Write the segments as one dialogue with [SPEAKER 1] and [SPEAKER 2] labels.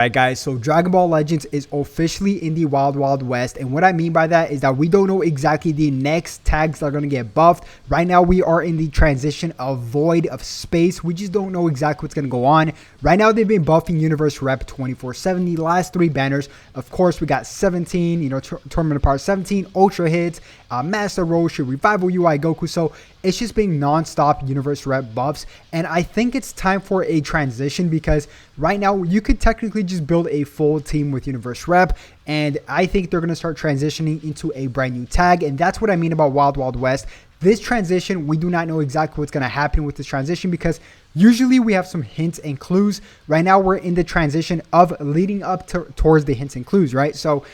[SPEAKER 1] Alright guys, so Dragon Ball Legends is officially in the Wild Wild West, and what I mean by that is that we don't know exactly the next tags that are going to get buffed. Right now we are in the transition of Void of Space. We just don't know exactly what's going to go on. Right now they've been buffing Universe Rep 24/7, the last three banners. Of course we got 17, Tournament of Power 17, Ultra Hits, Master Roshi, Revival UI Goku, so it's just being non-stop Universe Rep buffs, and I think it's time for a transition because right now you could technically just build a full team with Universe Rep, and I think they're going to start transitioning into a brand new tag, and that's what I mean about Wild Wild West. This transition, we do not know exactly what's going to happen with this transition because usually we have some hints and clues. Right now we're in the transition of leading up towards the hints and clues, right? So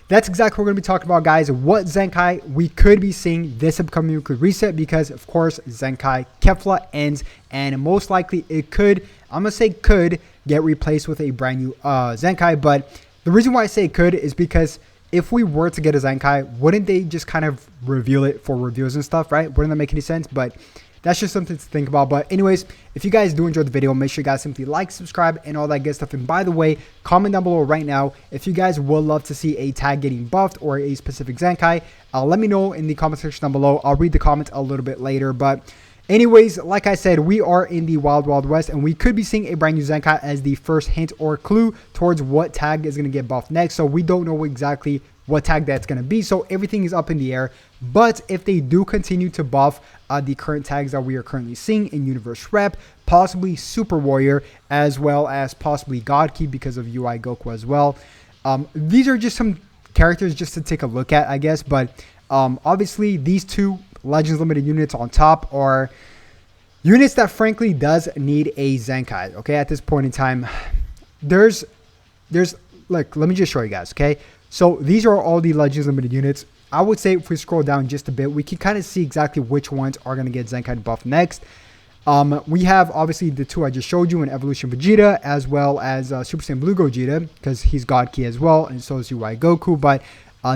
[SPEAKER 1] that's exactly what we're going to be talking about, guys. What Zenkai we could be seeing this upcoming weekly reset because, of course, Zenkai Kefla ends, and most likely it could, I'm going to say could, get replaced with a brand new Zenkai. But the reason why I say could is because if we were to get a Zenkai, wouldn't they just kind of reveal it for reviews and stuff, right? Wouldn't that make any sense? But that's just something to think about. But anyways, if you guys do enjoy the video, make sure you guys simply like, subscribe, and all that good stuff. And by the way, comment down below right now if you guys would love to see a tag getting buffed or a specific Zenkai. Let me know in the comment section down below. I'll read the comments a little bit later. But anyways, like I said, we are in the Wild Wild West, and we could be seeing a brand new Zenkai as the first hint or clue towards what tag is going to get buffed next. So we don't know exactly what tag that's going to be, so everything is up in the air. But if they do continue to buff the current tags that we are currently seeing in Universe Rep, possibly Super Warrior, as well as possibly God Key because of UI Goku as well, these are just some characters just to take a look at, I guess. But obviously these two Legends Limited units on top are units that frankly does need a Zenkai. Okay, at this point in time, there's look, let me just show you guys. Okay, so these are all the Legends Limited units. I would say if we scroll down just a bit, we can kind of see exactly which ones are going to get Zenkai buff next. We have obviously the two I just showed you in Evolution Vegeta, as well as Super Saiyan Blue Gogeta, because he's God Key as well, and so is UI Goku. But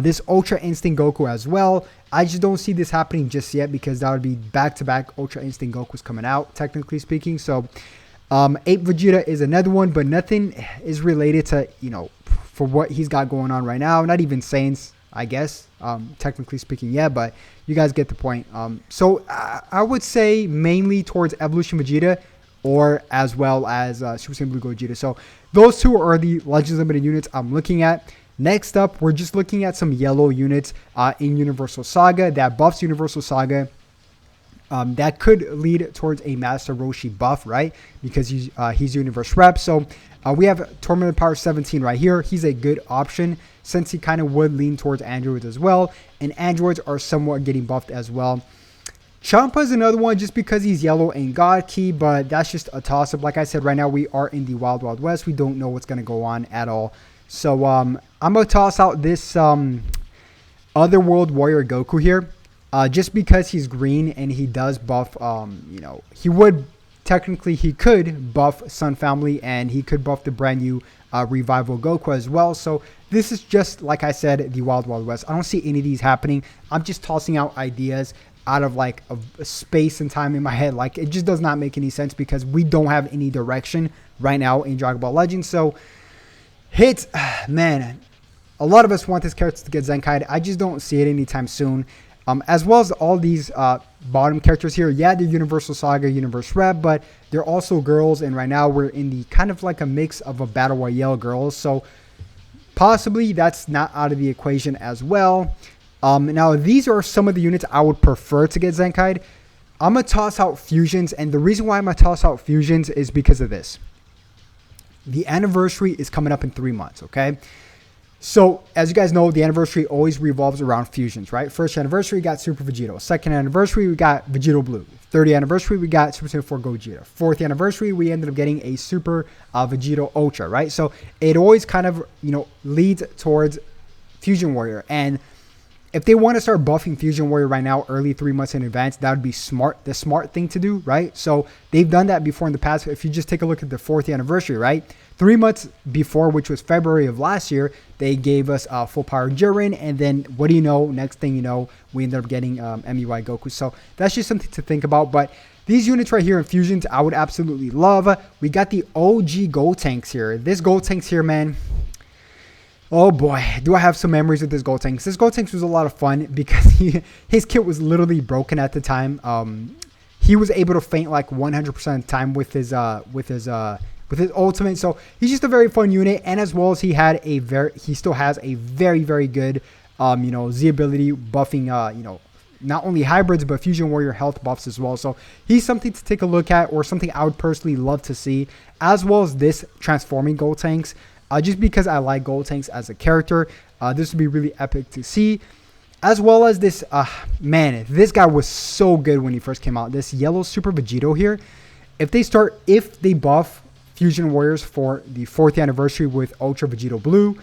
[SPEAKER 1] this Ultra Instinct Goku as well, I just don't see this happening just yet because that would be back-to-back Ultra Instinct Gokus coming out, technically speaking. So Ape Vegeta is another one, but nothing is related to, for what he's got going on right now. Not even Saiyans, I guess, technically speaking, yeah, but you guys get the point. So I would say mainly towards Evolution Vegeta, or as well as Super Saiyan Blue Gogeta. So those two are the Legends Limited units I'm looking at. Next up, we're just looking at some yellow units in Universal Saga that buffs Universal Saga. That could lead towards a Master Roshi buff, right? Because he's Universe Rep. So we have Tournament of Power 17 right here. He's a good option since he kind of would lean towards androids as well. And androids are somewhat getting buffed as well. Champa is another one just because he's yellow and God Key, but that's just a toss-up. Like I said, right now we are in the Wild Wild West. We don't know what's going to go on at all. So I'm going to toss out this Otherworld Warrior Goku here. Just because he's green and he does buff, he could buff Sun Family, and he could buff the brand new Revival Goku as well. So this is just, like I said, the Wild Wild West. I don't see any of these happening. I'm just tossing out ideas out of like a space and time in my head. Like, it just does not make any sense because we don't have any direction right now in Dragon Ball Legends. So hits, man, a lot of us want this character to get Zenkai. I just don't see it anytime soon. As well as all these bottom characters here. Yeah, they're Universal Saga, Universe Rep, but they're also girls. And right now we're in the kind of like a mix of a Battle Royale girls. So possibly that's not out of the equation as well. Now, these are some of the units I would prefer to get Zenkai. I'm going to toss out Fusions. And the reason why I'm going to toss out Fusions is because of this. The anniversary is coming up in 3 months, okay? So, as you guys know, the anniversary always revolves around fusions, right? First anniversary, we got Super Vegito. Second anniversary, we got Vegito Blue. Third anniversary, we got Super Saiyan 4 Gogeta. Fourth anniversary, we ended up getting a Super Vegito Ultra, right? So, it always kind of, leads towards Fusion Warrior. And if they want to start buffing Fusion Warrior right now, early 3 months in advance, that would be smart, the smart thing to do, right? So, they've done that before in the past. If you just take a look at the 4th anniversary, right? 3 months before, which was February of last year, they gave us Full Power Jiren, and then next thing you know, we ended up getting MUI Goku. So that's just something to think about. But These units right here in fusions, I would absolutely love. We got the OG Gold Tanks here. This Gold Tanks here, man. Oh boy, do I have some memories with this Gold Tanks. This Gold Tanks was a lot of fun because his kit was literally broken at the time. He was able to feint like 100% of the time with his ultimate. So he's just a very fun unit, and as well as he still has a very good Z ability buffing not only hybrids but fusion warrior health buffs as well. So he's something to take a look at, or something I would personally love to see, as well as this transforming Gold Tanks. Just because I like Gold Tanks as a character, this would be really epic to see. As well as this, man, this guy was so good when he first came out. This yellow Super Vegito here. If they buff Fusion Warriors for the 4th anniversary with Ultra Vegito Blue,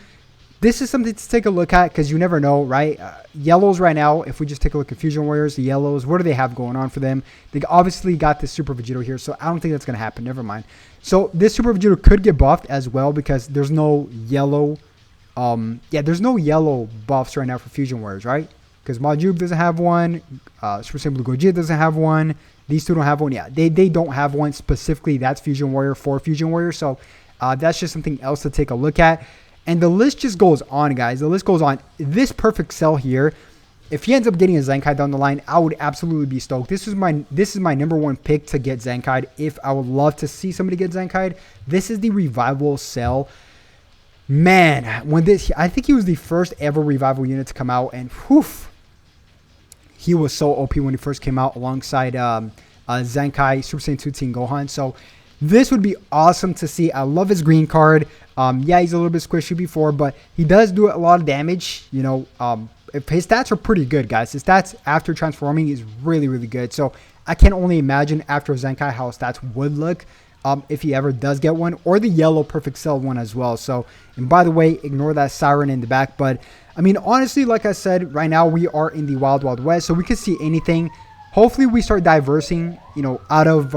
[SPEAKER 1] this is something to take a look at, because you never know, right? Yellows right now, if we just take a look at Fusion Warriors, the yellows, what do they have going on for them? They obviously got this Super Vegito here, so I don't think that's going to happen. Never mind. So this Super Vegito could get buffed as well, because there's no yellow, there's no yellow buffs right now for Fusion Warriors, right? Because Majub doesn't have one, Super Saiyan Blue Gogeta doesn't have one, these two don't have one. Yeah, they don't have one specifically. That's Fusion Warrior for Fusion Warrior, so that's just something else to take a look at. And the list just goes on, guys. The list goes on. This perfect cell here, if he ends up getting a Zenkai down the line, I would absolutely be stoked. This is my #1 pick to get Zenkai'd. If I would love to see somebody get Zenkai'd, this is the revival cell. Man, I think he was the first ever revival unit to come out, and whew, he was so OP when he first came out alongside Zenkai, Super Saiyan 2 Teen Gohan. So this would be awesome to see. I love his green card. Yeah, he's a little bit squishy before, but he does do a lot of damage. If his stats are pretty good, guys. His stats after transforming is really good. So I can only imagine after Zenkai how his stats would look if he ever does get one, or the yellow perfect cell one as well. So, and by the way, ignore that siren in the back. But I mean, honestly, like I said, right now we are in the Wild West, so we could see anything. Hopefully we start diversing, out of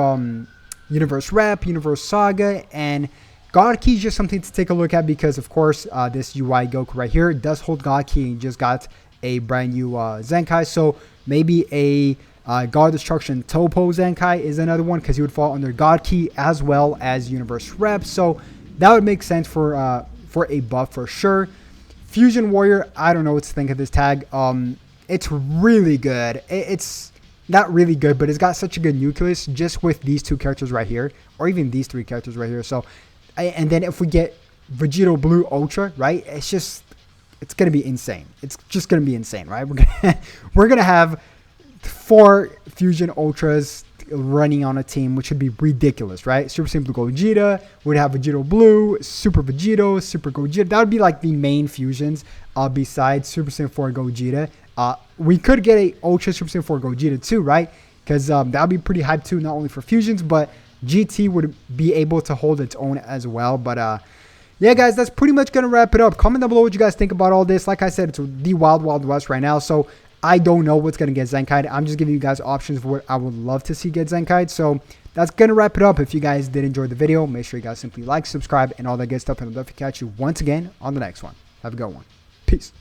[SPEAKER 1] Universe Rep, Universe Saga, and God Key is just something to take a look at, because of course this UI Goku right here does hold God Key and just got a brand new Zenkai. So maybe a God Destruction Topo Zenkai is another one, because he would fall under God Key as well as Universe Rep. So that would make sense for a buff for sure. Fusion Warrior, I don't know what to think of this tag. It's really good. It's not really good, but it's got such a good nucleus just with these two characters right here, or even these three characters right here. So, and then if we get Vegito Blue Ultra, right, it's gonna be insane. It's just gonna be insane, right? We're gonna have 4 Fusion Ultras running on a team, which would be ridiculous, right? Super Saiyan Blue Gogeta would have Vegito Blue, Super Vegito, Super Gogeta. That would be like the main fusions besides Super Saiyan 4 Gogeta. We could get a Ultra Super Saiyan 4 Gogeta too, right? Because that would be pretty hype too, not only for fusions, but GT would be able to hold its own as well. But yeah, guys, that's pretty much going to wrap it up. Comment down below what you guys think about all this. Like I said, it's the Wild West right now, so I don't know what's going to get Zenkai'd. I'm just giving you guys options for what I would love to see get Zenkai'd. So that's going to wrap it up. If you guys did enjoy the video, make sure you guys simply like, subscribe, and all that good stuff. And I'll definitely catch you once again on the next one. Have a good one. Peace.